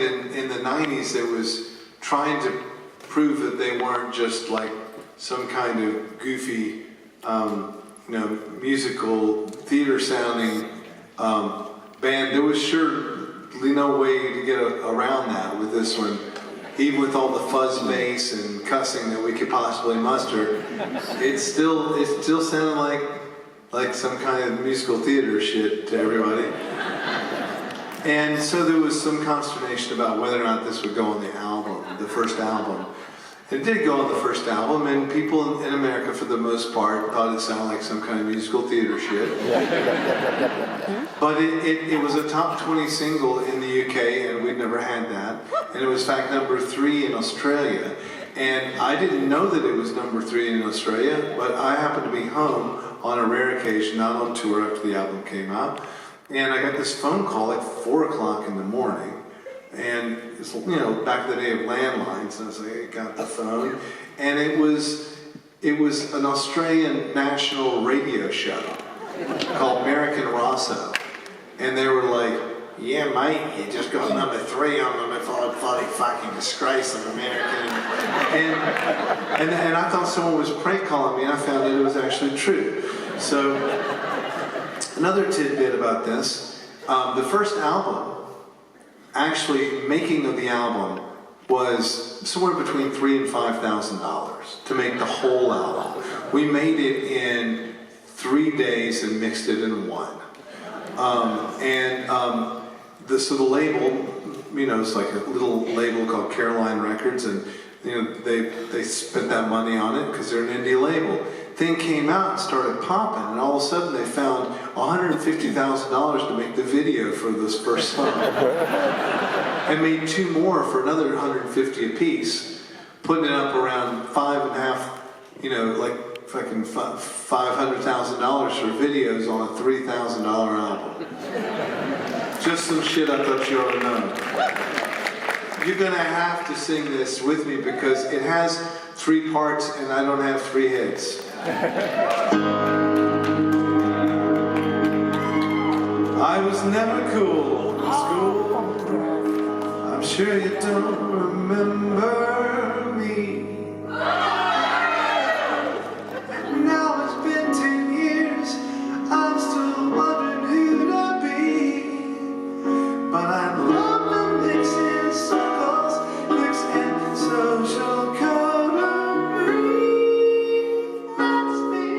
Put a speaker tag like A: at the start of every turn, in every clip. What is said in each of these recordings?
A: in the 90s that was trying to prove that they weren't just like some kind of goofy, musical theater sounding band. There was surely no way to get around that with this one. Even with all the fuzz bass and cussing that we could possibly muster, it still sounded like some kind of musical theater shit to everybody. And so there was some consternation about whether or not this would go on the album, the first album. It did go on the first album, and people in America, for the most part, thought it sounded like some kind of musical theater shit. But it was a top 20 single in the UK, and we'd never had that. And it was fact number 3 in Australia. And I didn't know that it was number 3 in Australia, but I happened to be home on a rare occasion, not on tour after the album came out. And I got this phone call at 4 o'clock in the morning. And it's, back in the day of landlines, and I was like, I got the phone. And it was an Australian national radio show called American Rosso. And they were like, yeah, mate, you just got number 3 on the bloody fucking disgrace of American. And I thought someone was prank calling me, and I found that it was actually true. So, another tidbit about this, the first album, actually, making of the album was somewhere between $3,000 and $5,000 to make the whole album. We made it in 3 days and mixed it in 1. So the label, it's like a little label called Caroline Records, and they spent that money on it because they're an indie label. Thing came out and started popping, and all of a sudden they found $150,000 to make the video for this first song, and made 2 more for another $150 a piece, putting it up around like fucking $500,000 for videos on a $3,000 album. Just some shit I thought you ought to know. You're gonna have to sing this with me because it has 3 parts and I don't have 3 hits. I was never cool in school. I'm sure you don't remember me. Now it's been 10 years, I'm still wondering who to be. But I love the mixing circles, mix and social coterie. That's me.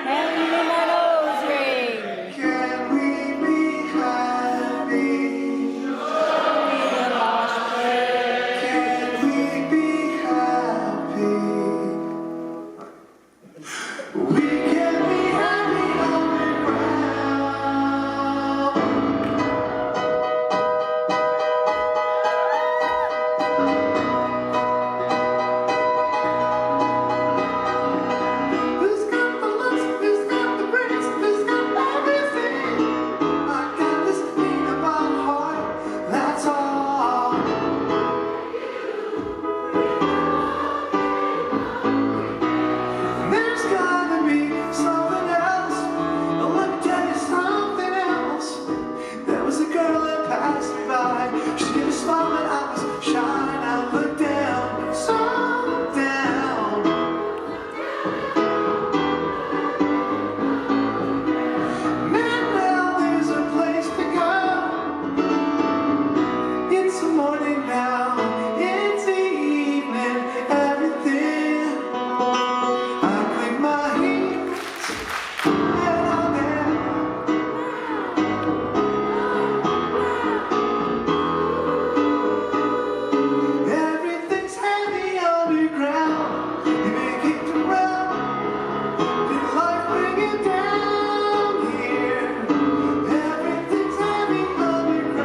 B: Hand me my nose ring.
A: Can we be happy? Can we be happy? We can be happy on the ground. Who's got the looks? Who's got the brains? Who's got everything? I got this thing in my heart, that's all. There's gotta be something else. Let me tell you something else. There was a girl that passed me by. She gave a smile and I was shy and I looked down, so down. Man, now there's a place to go. It's the morning now, it's the evening, everything. I click my heels and I'm there. Everything's heavy underground. You make it around. Did life bring you down here? Everything's heavy underground.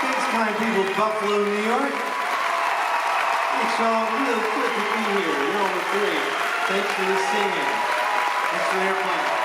A: Thanks, kind people, Buffalo, New York. Thanks, y'all. Really good to be here. Y'all were great. Thanks for the singing. Thanks for the airplane.